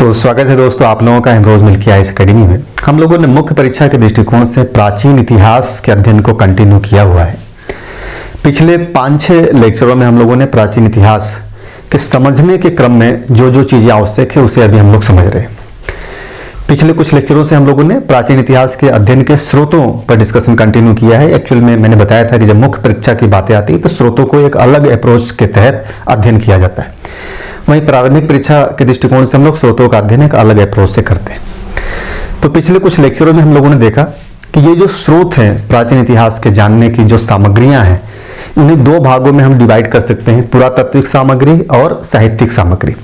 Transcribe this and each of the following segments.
तो स्वागत है दोस्तों आप लोगों का एमरोज मिल्की आईएएस एकेडमी में। हम लोगों ने मुख्य परीक्षा के दृष्टिकोण से प्राचीन इतिहास के अध्ययन को कंटिन्यू किया हुआ है। पिछले 5-6 लेक्चरों में हम लोगों ने प्राचीन इतिहास के समझने के क्रम में जो जो चीज़ें आवश्यक है उसे अभी हम लोग समझ रहे हैं। पिछले कुछ लेक्चरों से हम लोगों ने प्राचीन इतिहास के अध्ययन के स्रोतों पर डिस्कशन कंटिन्यू किया है। एक्चुअल में मैंने बताया था कि जब मुख्य परीक्षा की बातें आती है तो स्रोतों को एक अलग अप्रोच के तहत अध्ययन किया जाता है, वहीं प्रारंभिक परीक्षा के दृष्टिकोण से हम लोग स्रोतों का अध्ययन एक अलग अप्रोच से करते हैं। तो पिछले कुछ लेक्चरों में हम लोगों ने देखा कि ये जो स्रोत हैं प्राचीन इतिहास के जानने की जो सामग्रियां हैं, उन्हें 2 भागों में हम डिवाइड कर सकते हैं, पुरातात्विक सामग्री और साहित्यिक सामग्री।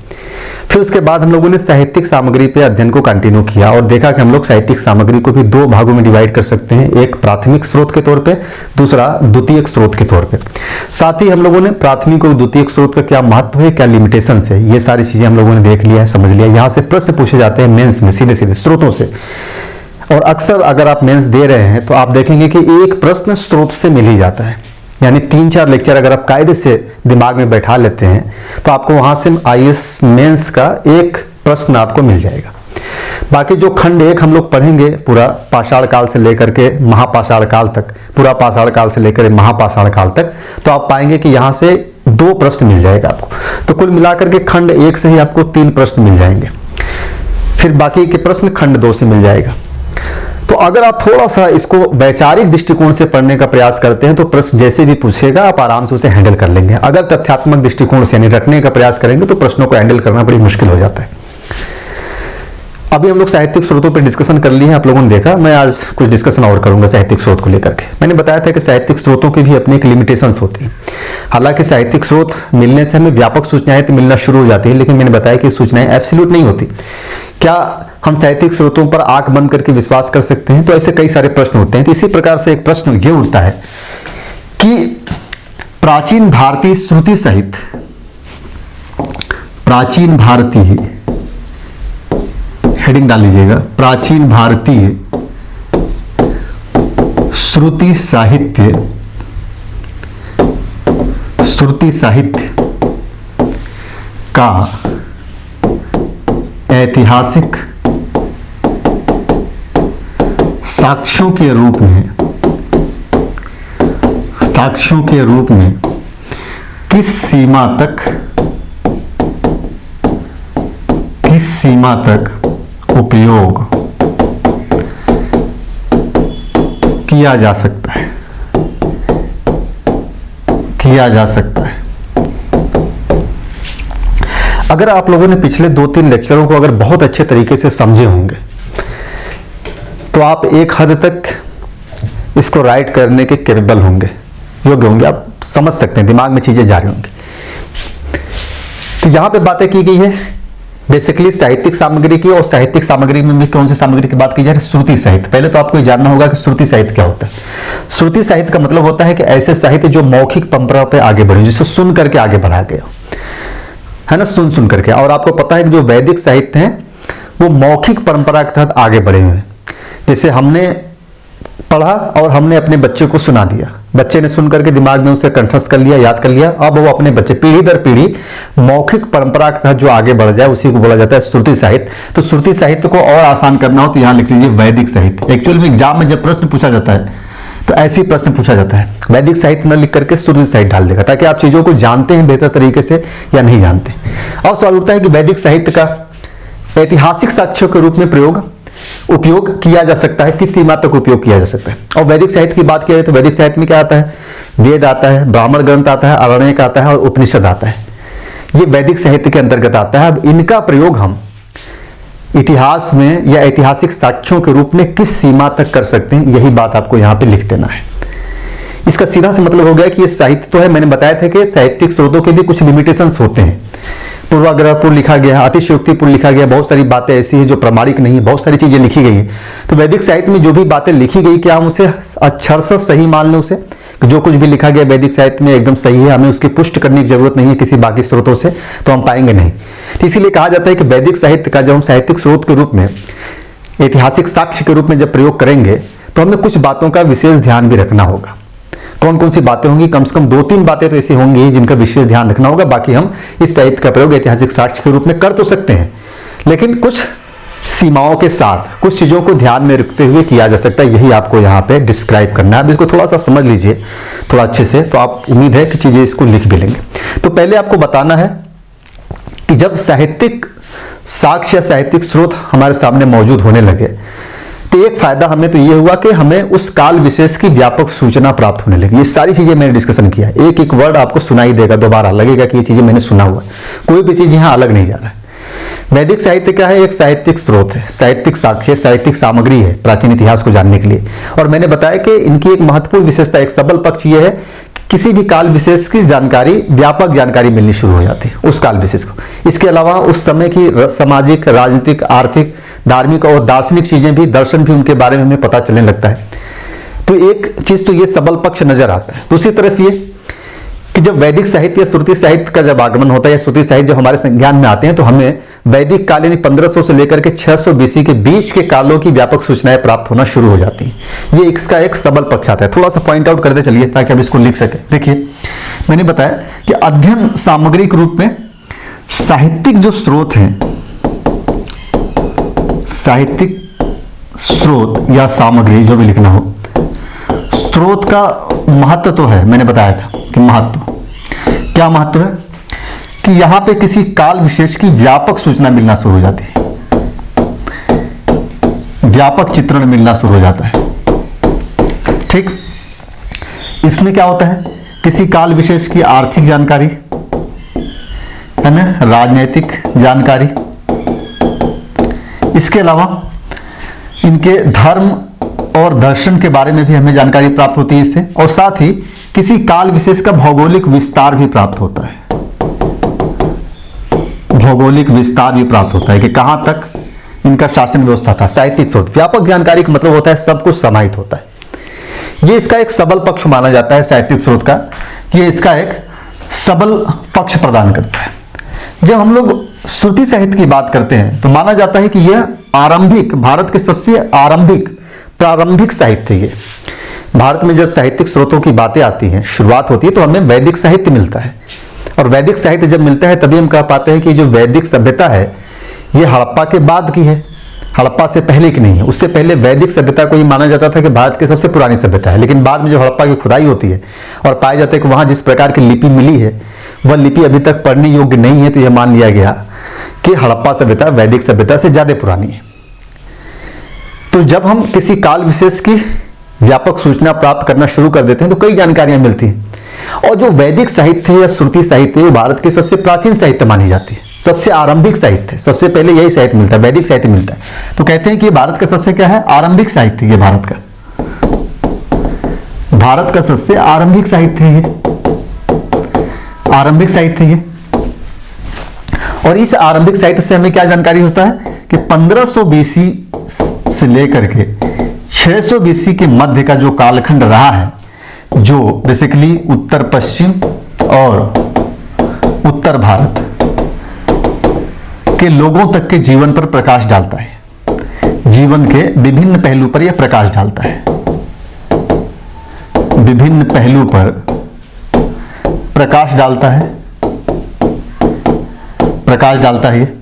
फिर उसके बाद हम लोगों ने साहित्यिक सामग्री पे अध्ययन को कंटिन्यू किया और देखा कि हम लोग साहित्यिक सामग्री को भी 2 भागों में डिवाइड कर सकते हैं, एक प्राथमिक स्रोत के तौर पे, दूसरा द्वितीयक स्रोत के तौर पे। साथ ही हम लोगों ने प्राथमिक और द्वितीयक स्रोत का क्या महत्व है, क्या लिमिटेशन है, ये सारी चीजें हम लोगों ने देख लिया है, समझ लिया। यहाँ से प्रश्न पूछे जाते हैं मेंस में सीधे सीधे स्रोतों से, और अक्सर अगर आप मेंस दे रहे हैं तो आप देखेंगे कि एक प्रश्न स्रोत से मिल ही जाता है। यानी 3-4 लेक्चर अगर आप कायदे से दिमाग में बैठा लेते हैं तो आपको वहां से आईएएस मेंस का एक प्रश्न आपको मिल जाएगा। बाकी जो खंड 1 हम लोग पढ़ेंगे पूरा पाषाण काल से लेकर के महापाषाण काल तक, पूरा पाषाण काल से लेकर महापाषाण काल तक, तो आप पाएंगे कि यहां से 2 प्रश्न मिल जाएगा आपको। तो कुल मिलाकर के खंड 1 से ही आपको 3 प्रश्न मिल जाएंगे, फिर बाकी के प्रश्न खंड 2 से मिल जाएगा। तो अगर आप थोड़ा सा इसको वैचारिक दृष्टिकोण से पढ़ने का प्रयास करते हैं तो प्रश्न जैसे भी पूछेगा आप आराम से उसे हैंडल कर लेंगे। अगर तथ्यात्मक दृष्टिकोण से यानी रटने का प्रयास करेंगे तो प्रश्नों को हैंडल करना बड़ी मुश्किल हो जाता है। अभी हम लोग साहित्यिक स्रोतों पर डिस्कशन कर लिए हैं, आप लोगों ने देखा। मैं आज कुछ डिस्कशन और करूंगा साहित्यिक स्रोत को लेकर के। मैंने बताया था कि साहित्यिक स्रोतों की भी अपनी एक लिमिटेशंस होती है। हालांकि साहित्यिक स्रोत मिलने से हमें व्यापक सूचनाएं तो मिलना शुरू हो जाती है, लेकिन मैंने बताया कि सूचनाएं एब्सोल्यूट नहीं होती। क्या हम साहित्यिक स्रोतों पर आंख बंद करके विश्वास कर सकते हैं? तो ऐसे कई सारे प्रश्न होते हैं। तो इसी प्रकार से एक प्रश्न ये उठता है कि प्राचीन भारतीय श्रुति सहित, प्राचीन भारतीय हेडिंग डाल लीजिएगा, प्राचीन भारतीय श्रुति साहित्य, श्रुति साहित्य का ऐतिहासिक साक्ष्यों के रूप में, साक्ष्यों के रूप में किस सीमा तक उपयोग किया जा सकता है, किया जा सकता है। अगर आप लोगों ने पिछले 2-3 लेक्चरों को अगर बहुत अच्छे तरीके से समझे होंगे तो आप एक हद तक इसको राइट करने के कैपेबल होंगे, योग्य होंगे, आप समझ सकते हैं, दिमाग में चीजें जा रही होंगी। तो यहां पे बातें की गई है बेसिकली साहित्यिक सामग्री की, और साहित्यिक सामग्री में भी कौन सी सामग्री की बात की जा रही है? श्रुति साहित्य। पहले तो आपको जानना होगा कि श्रुति साहित्य क्या होता है। श्रुति साहित्य का मतलब होता है कि ऐसे साहित्य जो मौखिक परंपरा पे आगे बढ़े, जिसे सुन करके आगे बढ़ा गया है ना, सुन करके। और आपको पता है कि जो वैदिक साहित्य हैं वो मौखिक परंपरा के तहत आगे बढ़े हुए हैं। जैसे हमने पढ़ा और हमने अपने बच्चे को सुना दिया, बच्चे ने सुन करके दिमाग में उसे कंठस्थ कर लिया, याद कर लिया। अब वो अपने बच्चे पीढ़ी दर पीढ़ी मौखिक परंपरा के तहत जो आगे बढ़ जाए उसी को बोला जाता है श्रुति साहित्य। तो श्रुति साहित्य को और आसान करना हो तो यहां लिख लीजिए वैदिक साहित्य। एक्चुअल में एग्जाम में जब प्रश्न पूछा जाता है तो ऐसी प्रश्न पूछा जाता है, वैदिक साहित्य न लिख करके श्रुति साहित्य डाल देगा, ताकि आप चीजों को जानते हैं बेहतर तरीके से या नहीं जानते। और सवाल उठता है कि वैदिक साहित्य का ऐतिहासिक साक्ष्यों के रूप में उपयोग किया जा सकता है, किस सीमा तक उपयोग किया जा सकता है। और वैदिक साहित्य की बात की जाए तो वैदिक साहित्य में क्या आता है? वेद आता है, ब्राह्मण ग्रंथ आता है, आरण्यक आता है और उपनिषद आता है। ये वैदिक साहित्य के अंतर्गत आता है। अब इनका प्रयोग हम इतिहास में या ऐतिहासिक साक्ष्यों के रूप में किस सीमा तक कर सकते हैं, यही बात आपको यहां पे लिख देना है। इसका सीधा से मतलब हो गया कि ये साहित्य तो है, मैंने बताया था कि साहित्यिक स्रोतों के भी कुछ लिमिटेशंस होते हैं। पूर्वाग्रहपूर्ण लिखा गया, अतिशयोक्तिपूर्ण लिखा गया, बहुत सारी बातें ऐसी है जो प्रमाणिक नहीं है, बहुत सारी चीजें लिखी गई है। तो वैदिक साहित्य में जो भी बातें लिखी गई, क्या हम उसे अक्षरशः सही मान लें? उसे जो कुछ भी लिखा गया वैदिक साहित्य में एकदम सही है, हमें उसकी पुष्टि करने की जरूरत नहीं है किसी बाकी स्रोतों से, तो हम पाएंगे नहीं। तो इसीलिए कहा जाता है कि वैदिक साहित्य का जब हम साहित्यिक स्रोत के रूप में, ऐतिहासिक साक्ष्य के रूप में जब प्रयोग करेंगे तो हमें कुछ बातों का विशेष ध्यान भी रखना होगा। कौन कौन सी बातें होंगी? कम से कम 2-3 बातें तो ऐसी होंगी जिनका विशेष ध्यान रखना होगा। बाकी हम इस साहित्य का प्रयोग ऐतिहासिक साक्ष्य के रूप में कर तो सकते हैं, लेकिन कुछ सीमाओं के साथ, कुछ चीज़ों को ध्यान में रखते हुए किया जा सकता है। यही आपको यहाँ पे डिस्क्राइब करना है। अब इसको थोड़ा सा समझ लीजिए थोड़ा अच्छे से, तो आप उम्मीद है कि चीज़ें इसको लिख भी लेंगे। तो पहले आपको बताना है कि जब साहित्यिक साक्ष्य या साहित्यिक स्रोत हमारे सामने मौजूद होने लगे, तो एक फायदा हमें तो ये हुआ कि हमें उस काल विशेष की व्यापक सूचना प्राप्त होने लगी। ये सारी चीजें मैंने डिस्कशन किया, एक एक वर्ड आपको सुनाई देगा, दोबारा लगेगा कि ये चीजें मैंने सुना हुआ है, कोई भी चीज यहाँ अलग नहीं जा रहा है। वैदिक साहित्य क्या है? एक साहित्यिक स्रोत है, साहित्यिक साक्ष्य, साहित्यिक सामग्री है प्राचीन इतिहास को जानने के लिए। और मैंने बताया कि इनकी एक महत्वपूर्ण विशेषता, एक सबल पक्ष ये है, किसी भी काल विशेष की जानकारी, व्यापक जानकारी मिलनी शुरू हो जाती है उस काल विशेष को। इसके अलावा उस समय की सामाजिक, राजनीतिक, आर्थिक, धार्मिक और दार्शनिक चीजें भी, दर्शन भी उनके बारे में हमें पता चलने लगता है। तो एक चीज तो ये सबल पक्ष नजर आता है। दूसरी तरफ ये कि जब वैदिक साहित्य या श्रुति साहित्य का जब आगमन होता है, या श्रुति साहित्य जब हमारे संज्ञान में आते हैं, तो हमें वैदिक काल यानी 1500 से लेकर के 600 बीसी के बीच के कालों की व्यापक सूचनाएं प्राप्त होना शुरू हो जाती हैं। ये इसका एक सबल पक्ष आता है। थोड़ा सा पॉइंट आउट करते चलिए ताकि हम इसको लिख सके। देखिए, मैंने बताया कि अध्ययन सामग्रिक रूप में साहित्यिक जो स्रोत हैं, साहित्यिक स्रोत या सामग्री जो भी लिखना हो, स्रोत का महत्व तो है, मैंने बताया था कि महत्व क्या महत्व है कि यहां पे किसी काल विशेष की व्यापक सूचना मिलना शुरू हो जाती है, व्यापक चित्रण मिलना शुरू हो जाता है। ठीक, इसमें क्या होता है? किसी काल विशेष की आर्थिक जानकारी है ना, राजनीतिक जानकारी, इसके अलावा इनके धर्म और दर्शन के बारे में भी हमें जानकारी प्राप्त होती है इससे, और साथ ही किसी काल विशेष का भौगोलिक विस्तार भी प्राप्त होता है। भौगोलिक विस्तार भी प्राप्त होता है कि कहां तक इनका शासन व्यवस्था था। साहित्यिक स्रोत, व्यापक जानकारी का मतलब होता है सब कुछ समाहित होता है। ये इसका एक सबल पक्ष माना जाता है साहित्यिक स्रोत का, कि इसका एक सबल पक्ष प्रदान करता है। जब हम लोग श्रुति साहित्य की बात करते हैं तो माना जाता है कि यह आरंभिक, भारत के सबसे प्रारंभिक साहित्य है। भारत में जब साहित्यिक स्रोतों की बातें आती हैं, शुरुआत होती है, तो हमें वैदिक साहित्य मिलता है। और वैदिक साहित्य जब मिलता है तभी हम कह पाते हैं कि जो वैदिक सभ्यता है ये हड़प्पा के बाद की है, हड़प्पा से पहले की नहीं है। उससे पहले वैदिक सभ्यता को ये माना जाता था कि भारत की सबसे पुरानी सभ्यता है। लेकिन बाद में जब हड़प्पा की खुदाई होती है और पाया जाता है कि वहां जिस प्रकार की लिपि मिली है वह लिपि अभी तक पढ़ने योग्य नहीं है, तो यह मान लिया गया कि हड़प्पा सभ्यता वैदिक सभ्यता से ज्यादा पुरानी है। तो जब हम किसी काल विशेष की व्यापक सूचना प्राप्त करना शुरू कर देते हैं तो कई जानकारियां मिलती हैं। और जो वैदिक साहित्य या श्रुति साहित्य है, भारत की सबसे प्राचीन साहित्य मानी जाती है, सबसे आरंभिक साहित्य, सबसे पहले यही साहित्य मिलता है, वैदिक साहित्य मिलता है। तो कहते हैं कि भारत का सबसे क्या है? आरंभिक साहित्य। ये भारत का सबसे आरंभिक साहित्य है, ये आरंभिक साहित्य है। और इस आरंभिक साहित्य से हमें क्या जानकारी होता है कि 1500 बीसी से लेकर के 600 बीसी के मध्य का जो कालखंड रहा है, जो बेसिकली उत्तर पश्चिम और उत्तर भारत के लोगों तक के जीवन पर प्रकाश डालता है। जीवन के विभिन्न पहलू पर यह प्रकाश डालता है, विभिन्न पहलू पर प्रकाश डालता है, प्रकाश डालता है।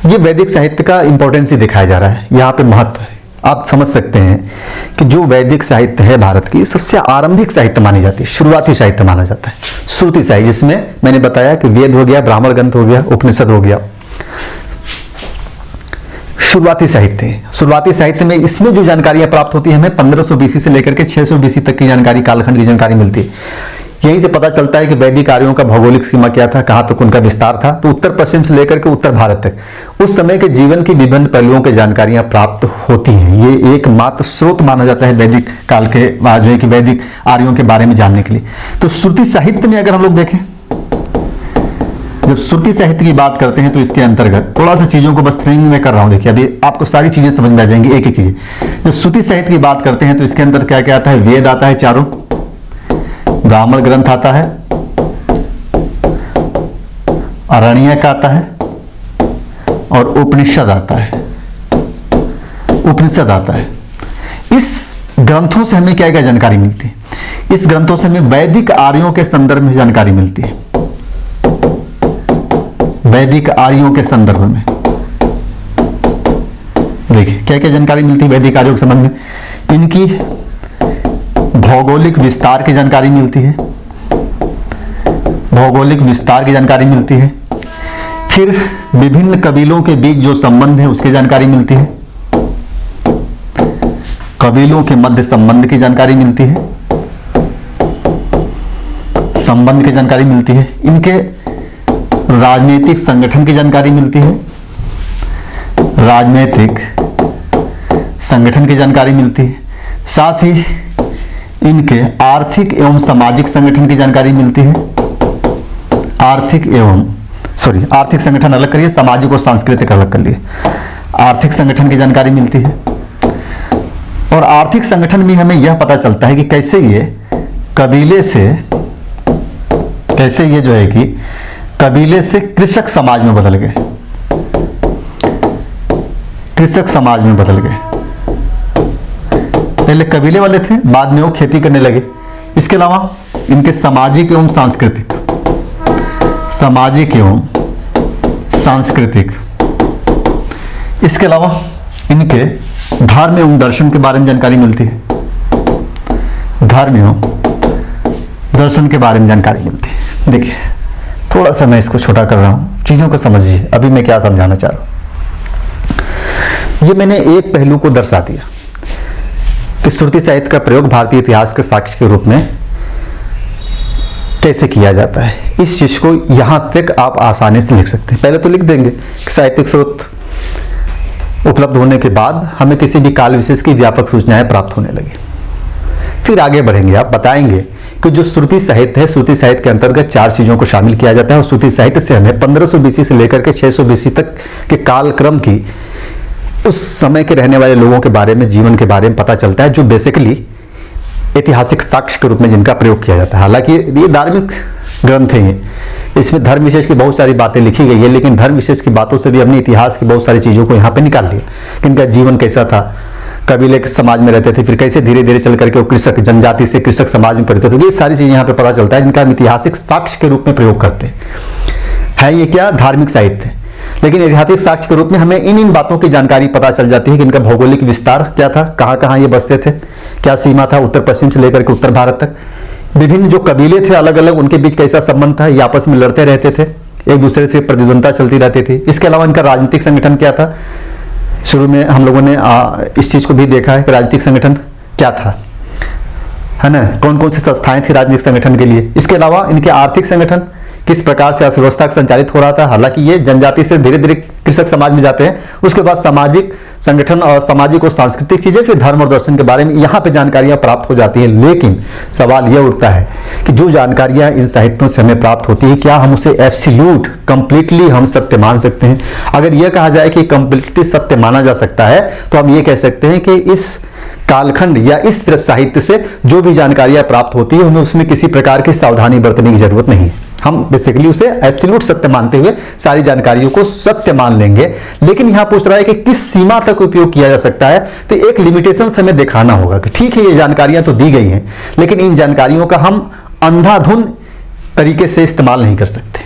ये वैदिक साहित्य का इंपॉर्टेंस ही दिखाया जा रहा है, यहां पे महत्व है। आप समझ सकते हैं कि जो वैदिक साहित्य है भारत की सबसे आरंभिक साहित्य मानी जाती है, शुरुआती साहित्य माना जाता है श्रुति साहित्य, जिसमें मैंने बताया कि वेद हो गया, ब्राह्मण ग्रंथ हो गया, उपनिषद हो गया, शुरुआती साहित्य है। शुरुआती साहित्य में इसमें जो जानकारियां प्राप्त होती है हमें 1500 बीसी से लेकर के 600 बीसी तक की जानकारी, कालखंड की जानकारी मिलती है। यहीं से पता चलता है कि वैदिक आर्यों का भौगोलिक सीमा क्या था, कहां तक उनका विस्तार था। तो उत्तर पश्चिम से लेकर के उत्तर भारत तक उस समय के जीवन की विभिन्न पहलुओं की जानकारियां प्राप्त होती हैं। ये एकमात्र स्रोत माना जाता है वैदिक काल के जो है कि वैदिक आर्यों के बारे में जानने के लिए। तो श्रुति साहित्य में अगर हम लोग देखें, जब श्रुति साहित्य की बात करते हैं तो इसके अंतर्गत थोड़ा सा चीजों को बस फ्रेमिंग में कर रहा हूं। देखिए अभी आपको सारी चीजें समझ में आ जाएंगी, एक एक चीजें। जब श्रुति साहित्य की बात करते हैं तो इसके अंदर क्या क्या आता है? वेद आता है चारों, ब्राह्मण ग्रंथ आता है, आरण्यक आता है और उपनिषद आता है, उपनिषद आता है। इस ग्रंथों से हमें क्या क्या जानकारी मिलती है? इस ग्रंथों से हमें वैदिक आर्यों के संदर्भ में जानकारी मिलती है। वैदिक आर्यों के संदर्भ में। देखिए क्या क्या जानकारी मिलती है वैदिक आर्यों के संबंध में। इनकी भौगोलिक विस्तार की जानकारी मिलती है, भौगोलिक विस्तार की जानकारी मिलती है। फिर विभिन्न कबीलों के बीच जो संबंध है उसकी जानकारी मिलती है, कबीलों के मध्य संबंध की जानकारी मिलती है, संबंध की जानकारी मिलती है। इनके राजनीतिक संगठन की जानकारी मिलती है, राजनीतिक संगठन की जानकारी मिलती है। साथ ही इनके आर्थिक एवं सामाजिक संगठन की जानकारी मिलती है, आर्थिक संगठन अलग करिए, सामाजिक और सांस्कृतिक अलग कर लिए। आर्थिक संगठन की जानकारी मिलती है और आर्थिक संगठन में हमें यह पता चलता है कि कैसे ये कबीले से, कैसे ये जो है कि कबीले से कृषक समाज में बदल गए, कृषक समाज में बदल गए। पहले कबीले वाले थे, बाद में वो खेती करने लगे। इसके अलावा इनके सामाजिक एवं सांस्कृतिक, सामाजिक एवं सांस्कृतिक, इसके अलावा इनके धर्म एवं दर्शन के बारे में जानकारी मिलती है, धर्म एवं दर्शन के बारे में जानकारी मिलती है। देखिए थोड़ा सा मैं इसको छोटा कर रहा हूं, चीजों को समझिए अभी मैं क्या समझाना चाह रहा हूं। ये मैंने एक पहलू को दर्शा दिया कि श्रुति साहित्य का प्रयोग भारतीय इतिहास के साक्ष्य के रूप में कैसे किया जाता है। इस चीज को यहां तक आप आसानी से लिख सकते हैं। पहले तो लिख देंगे कि साहित्यिक स्रोत उपलब्ध होने के बाद हमें किसी भी काल विशेष की व्यापक सूचनाएं प्राप्त होने लगी। फिर आगे बढ़ेंगे, आप बताएंगे कि जो श्रुति साहित्य है, श्रुति साहित्य के अंतर्गत 4 चीजों को शामिल किया जाता है और श्रुति साहित्य से हमें 1500 बीसी से लेकर के 600 बीसी तक के कालक्रम की, उस समय के रहने वाले लोगों के बारे में, जीवन के बारे में पता चलता है, जो बेसिकली ऐतिहासिक साक्ष्य के रूप में जिनका प्रयोग किया जाता है। हालांकि ये धार्मिक ग्रंथ है, इसमें धर्म विशेष की बहुत सारी बातें लिखी गई है, लेकिन धर्म विशेष की बातों से भी हमने इतिहास की बहुत सारी चीजों को यहाँ पे निकाल लिया कि इनका जीवन कैसा था, कबीले के समाज में रहते थे, फिर कैसे धीरे धीरे चल करके वो कृषक जनजाति से कृषक समाज में परिवर्तित थे। ये सारी चीजें यहाँ पे पता चलता है जिनका हम ऐतिहासिक साक्ष्य के रूप में प्रयोग करते हैं। ये क्या धार्मिक साहित्य, लेकिन ऐतिहासिक साक्ष्य के रूप में हमें इन बातों की जानकारी पता चल जाती है कि इनका भौगोलिक विस्तार क्या था, कहाँ कहाँ ये बसते थे, क्या सीमा था उत्तर पश्चिम से लेकर के उत्तर भारत तक, विभिन्न जो कबीले थे अलग अलग उनके बीच कैसा संबंध था, ये आपस में लड़ते रहते थे, एक दूसरे से प्रतिद्वंदता चलती रहती थी। इसके अलावा इनका राजनीतिक संगठन क्या था, शुरू में हम लोगों ने इस चीज को भी देखा है कि राजनीतिक संगठन क्या था, है ना, कौन कौन सी संस्थाएं थी राजनीतिक संगठन के लिए। इसके अलावा इनके आर्थिक संगठन किस प्रकार से अर्थव्यवस्था संचालित हो रहा था। हालांकि ये जनजाति से धीरे धीरे कृषक समाज में जाते हैं, उसके बाद सामाजिक संगठन और सामाजिक और सांस्कृतिक चीजें, फिर धर्म और दर्शन के बारे में यहाँ पे जानकारियां प्राप्त हो जाती है। लेकिन सवाल यह उठता है कि जो जानकारियां इन साहित्यों से हमें प्राप्त होती है, क्या हम उसे एब्सोल्यूट कंप्लीटली हम सत्य मान सकते हैं। अगर यह कहा जाए कि कंप्लीटली सत्य माना जा सकता है तो हम ये कह सकते हैं कि इस कालखंड या इस साहित्य से जो भी जानकारियां प्राप्त होती है उन्हें उसमें किसी प्रकार की सावधानी बरतने की जरूरत नहीं है। हम बेसिकली उसे एब्सोल्यूट सत्य मानते हुए सारी जानकारियों को सत्य मान लेंगे। लेकिन यहां पूछ रहा है कि किस सीमा तक उपयोग किया जा सकता है, तो एक लिमिटेशन हमें दिखाना होगा कि ठीक है ये जानकारियां तो दी गई हैं, लेकिन इन जानकारियों का हम अंधाधुन तरीके से इस्तेमाल नहीं कर सकते।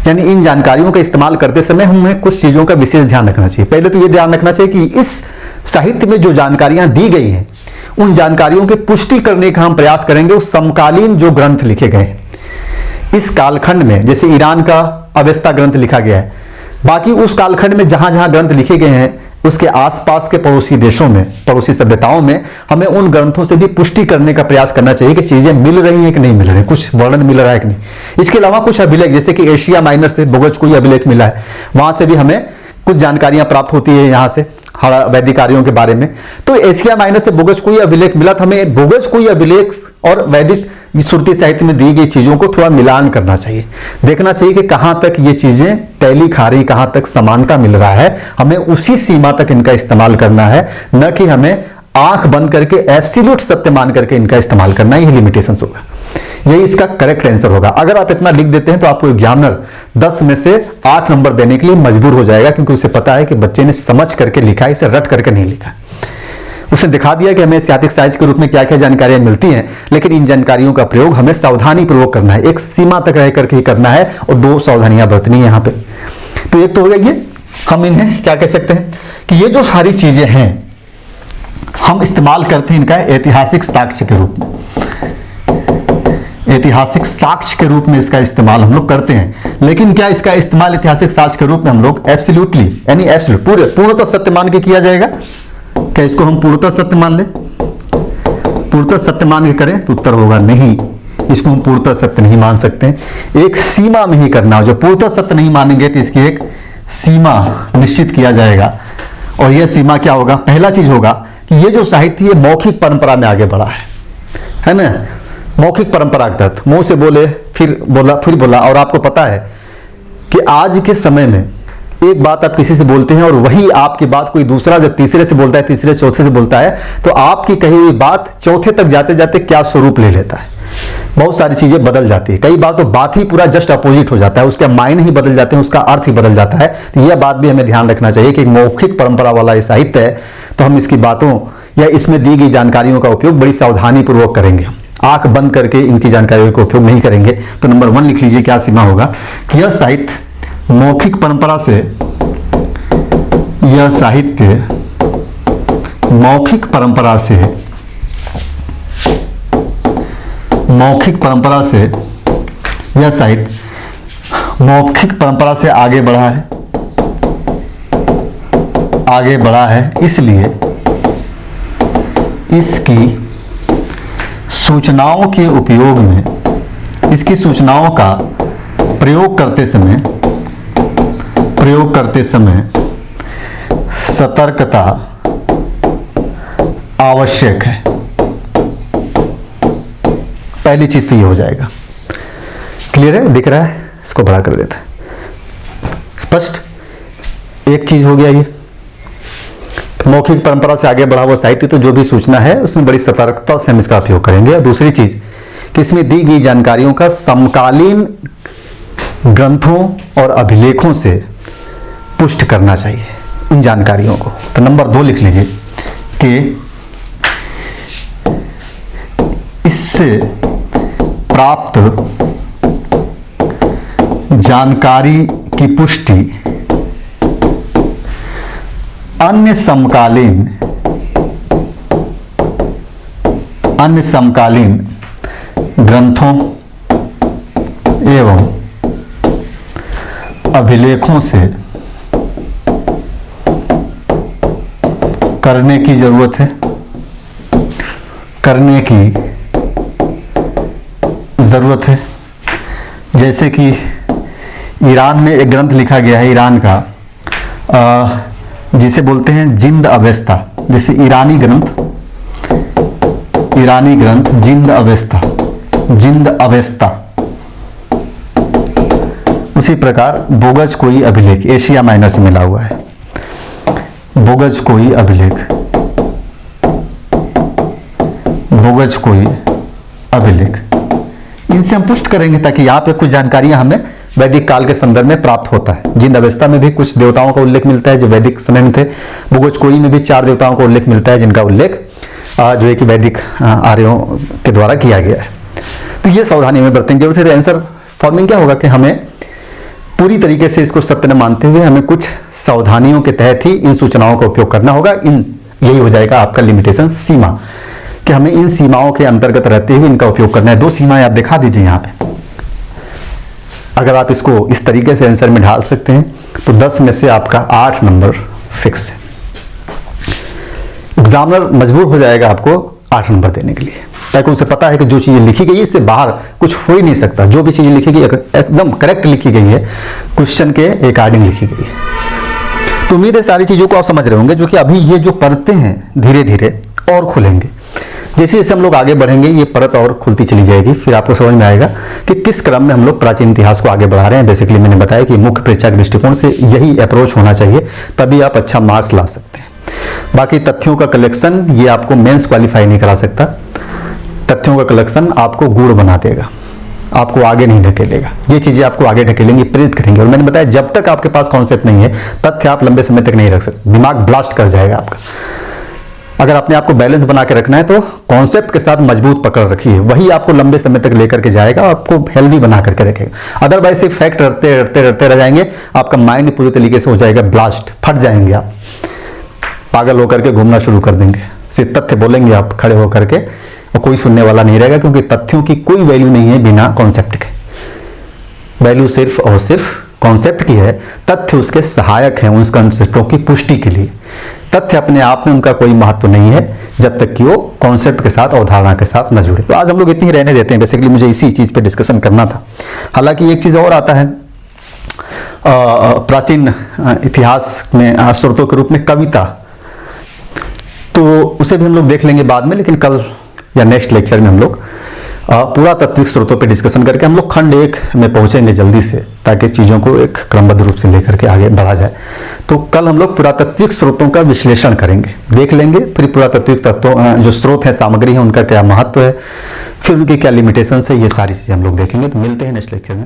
यानी इन जानकारियों का इस्तेमाल करते समय हमें कुछ चीजों का विशेष ध्यान रखना चाहिए। पहले तो ये ध्यान रखना चाहिए कि इस साहित्य में जो जानकारियां दी गई हैं उन जानकारियों की पुष्टि करने का हम प्रयास करेंगे उस समकालीन जो ग्रंथ लिखे गए इस कालखंड में। जैसे ईरान का अवेस्ता ग्रंथ लिखा गया है, बाकी उस कालखंड में जहां जहां ग्रंथ लिखे गए हैं उसके आसपास के पड़ोसी देशों में, पड़ोसी सभ्यताओं में हमें उन ग्रंथों से भी पुष्टि करने का प्रयास करना चाहिए कि चीजें मिल रही हैं कि नहीं मिल रही, कुछ वर्णन मिल रहा है कि नहीं। इसके अलावा कुछ अभिलेख, जैसे कि एशिया माइनर से बोगजकोई अभिलेख मिला है, वहां से भी हमें कुछ जानकारियां प्राप्त होती है यहाँ से वैदिक आर्यों के बारे में। तो एशिया माइनर से बोगजकोई अभिलेख मिला, तो हमें बोगजकोई अभिलेख और वैदिक श्रुति साहित्य में दी गई चीजों को थोड़ा मिलान करना चाहिए, देखना चाहिए कि कहां तक ये चीजें टैली खा रही, कहां तक समानता मिल रहा है। हमें उसी सीमा तक इनका इस्तेमाल करना है, न कि हमें आंख बंद करके एब्सोल्यूट सत्य मान करके इनका इस्तेमाल करना। यही लिमिटेशंस होगा, यही इसका करेक्ट आंसर होगा। अगर आप इतना लिख देते हैं तो आपको एग्जामिनर 10 में से 8 नंबर देने के लिए मजबूर हो जाएगा, क्योंकि उसे पता है कि बच्चे ने समझ करके लिखा है, इसे रट करके नहीं लिखा। उसने दिखा दिया कि हमें ऐतिहासिक साहित्य के रूप में क्या क्या जानकारियां मिलती हैं, लेकिन इन जानकारियों का प्रयोग हमें सावधानी पूर्वक करना है, एक सीमा तक रह करके ही करना है और दो सावधानियां बरतनी है यहाँ पे। तो एक तो हो गया ये, हम इन्हें क्या कह सकते हैं कि ये जो सारी चीजें हैं हम इस्तेमाल करते हैं इनका ऐतिहासिक साक्ष्य के रूप में, ऐतिहासिक साक्ष्य के रूप में इसका इस्तेमाल हम लोग करते हैं। लेकिन क्या इसका इस्तेमाल ऐतिहासिक साक्ष्य के रूप में हम लोग एब्सोल्युटली यानी एब्सोल्यूट पूर्णतः सत्य मान के किया जाएगा? क्या इसको हम पूर्णतः सत्य मान लें? पूर्णतः सत्य मान के करें तो उत्तर होगा नहीं, इसको हम पूर्णतः सत्य नहीं मान सकते। एक सीमा में ही करना, जो पूर्णतः सत्य नहीं मानेंगे तो इसकी एक सीमा निश्चित किया जाएगा। और यह सीमा क्या होगा? पहला चीज होगा कि ये जो साहित्य है मौखिक परंपरा में आगे बढ़ा है ना, मौखिक परंपरा के तहत मुंह से बोले फिर बोला। और आपको पता है कि आज के समय में एक बात आप किसी से बोलते हैं और वही आपकी बात कोई दूसरा जब तीसरे से बोलता है, तीसरे चौथे से बोलता है, तो आपकी कही हुई बात चौथे तक जाते जाते क्या स्वरूप ले लेता है, बहुत सारी चीजें बदल जाती है। कई बार तो बात ही पूरा जस्ट अपोजिट हो जाता है, उसके मायने ही बदल जाते हैं, उसका अर्थ ही बदल जाता है। तो यह बात भी हमें ध्यान रखना चाहिए कि एक मौखिक परंपरा वाला ये साहित्य है, तो हम इसकी बातों या इसमें दी गई जानकारियों का उपयोग बड़ी सावधानी पूर्वक करेंगे, आंख बंद करके इनकी जानकारियों का उपयोग नहीं करेंगे। तो नंबर 1 लिख लीजिए, क्या सीमा होगा कि यह साहित्य मौखिक परंपरा से, यह साहित्य मौखिक परंपरा से यह साहित्य मौखिक परंपरा से आगे बढ़ा है, इसलिए इसकी सूचनाओं के उपयोग में, इसकी सूचनाओं का प्रयोग करते समय सतर्कता आवश्यक है। पहली चीज तो ये हो जाएगा। क्लियर है? दिख रहा है? इसको बड़ा कर देता है। स्पष्ट? एक चीज हो गया ये, मौखिक परंपरा से आगे बढ़ा हुआ साहित्य, तो जो भी सूचना है उसमें बड़ी सतर्कता से हम इसका उपयोग करेंगे। और दूसरी चीज कि इसमें दी गई जानकारियों का समकालीन ग्रंथों और अभिलेखों से पुष्ट करना चाहिए इन जानकारियों को। तो नंबर 2 लिख लीजिए कि इससे प्राप्त जानकारी की पुष्टि अन्य समकालीन ग्रंथों एवं अभिलेखों से करने की जरूरत है। जैसे कि ईरान में एक ग्रंथ लिखा गया है, ईरान का, जिसे बोलते हैं जिंद अवेस्ता। जैसे ईरानी ग्रंथ जिंद अवेस्ता। उसी प्रकार बोगज कोई अभिलेख, एशिया माइनर से मिला हुआ है, बोगज कोई अभिलेख, इनसे हम पुष्ट करेंगे ताकि यहाँ पे कुछ जानकारियां हमें वैदिक काल के संदर्भ में प्राप्त होता है। जिंद अवेस्ता में भी कुछ देवताओं का उल्लेख मिलता है जो वैदिक समय में थे। बोगज कोई में भी 4 देवताओं का उल्लेख मिलता है जिनका उल्लेख जो है कि वैदिक आर्यों के द्वारा किया गया है। तो ये सावधानी में बरतेंगे। जरूर आंसर फॉर्मिंग क्या होगा कि हमें पूरी तरीके से इसको सत्य न मानते हुए हमें कुछ सावधानियों के तहत ही इन सूचनाओं का उपयोग करना होगा। यही हो जाएगा आपका लिमिटेशन, सीमा, कि हमें इन सीमाओं के अंतर्गत रहते हुए इनका उपयोग करना है। 2 सीमाएं आप दिखा दीजिए यहाँ पे। अगर आप इसको इस तरीके से आंसर में ढाल सकते हैं तो 10 में से आपका 8 नंबर फिक्स है। एग्जामिनर मजबूर हो जाएगा आपको 8 नंबर देने के लिए, ताकि उसे पता है कि जो चीजें लिखी गई है इससे बाहर कुछ हो ही नहीं सकता। जो भी चीजें लिखी गई एकदम करेक्ट लिखी गई है, क्वेश्चन के अकॉर्डिंग लिखी गई है। तो उम्मीद है सारी चीजों को आप समझ रहे होंगे, जो कि अभी ये जो परतें हैं धीरे धीरे और खुलेंगे। जैसे जैसे हम लोग आगे बढ़ेंगे ये परत और खुलती चली जाएगी, फिर आपको समझ में आएगा कि किस क्रम में हम लोग प्राचीन इतिहास को आगे बढ़ा रहे हैं। बेसिकली मैंने बताया कि मुख्य परीक्षा के दृष्टिकोण से यही अप्रोच होना चाहिए, तभी आप अच्छा मार्क्स ला सकते हैं। बाकी तथ्यों का कलेक्शन ये आपको मेंस क्वालिफाई नहीं करा सकता। तथ्यों का कलेक्शन आपको गूढ़ बना देगा, आपको आगे नहीं ढकेलेगा। ये चीजें आपको आगे ढकेलेंगी, प्रेरित करेंगे। और मैंने बताया जब तक आपके पास कॉन्सेप्ट नहीं है तथ्य आप लंबे समय तक नहीं रख सकते, दिमाग ब्लास्ट कर जाएगा आपका। अगर अपने आप को बैलेंस बना के रखना है तो कॉन्सेप्ट के साथ मजबूत पकड़ रखिए, वही आपको लंबे समय तक लेकर के जाएगा, आपको हेल्दी बना करके रखेगा। अदरवाइज सिर्फ फैक्ट रटते रह जाएंगे, आपका माइंड पूरी तरीके से हो जाएगा ब्लास्ट, फट जाएंगे आप, पागल होकर के घूमना शुरू कर देंगे। सिर्फ तथ्य बोलेंगे आप खड़े होकर के और कोई सुनने वाला नहीं रहेगा, क्योंकि तथ्यों की कोई वैल्यू नहीं है बिना कॉन्सेप्ट के। वैल्यू सिर्फ और सिर्फ कॉन्सेप्ट की है, तथ्य उसके सहायक हैं उन कॉन्सेप्टों की पुष्टि के लिए। तथ्य अपने आप में उनका कोई महत्व नहीं है जब तक कि वो कॉन्सेप्ट के साथ, अवधारणा के साथ न जुड़े। तो आज हम लोग इतनी ही रहने देते हैं, बेसिकली मुझे इसी चीज पे डिस्कशन करना था। हालांकि एक चीज और आता है प्राचीन इतिहास में स्रोतों के रूप में कविता, तो उसे भी हम लोग देख लेंगे बाद में, लेकिन कल या नेक्स्ट लेक्चर में हम लोग पुरातात्विक स्रोतों पे डिस्कशन करके हम लोग खंड 1 में पहुंचेंगे जल्दी से, ताकि चीज़ों को एक क्रमबद्ध रूप से लेकर के आगे बढ़ा जाए। तो कल हम लोग पुरातात्विक स्रोतों का विश्लेषण करेंगे, देख लेंगे फिर पुरातात्विक तत्वों जो स्रोत है, सामग्री है, उनका क्या महत्व है, फिर उनकी क्या लिमिटेशन है, ये सारी चीज़ें हम लोग देखेंगे। तो मिलते हैं नेक्स्ट लेक्चर में।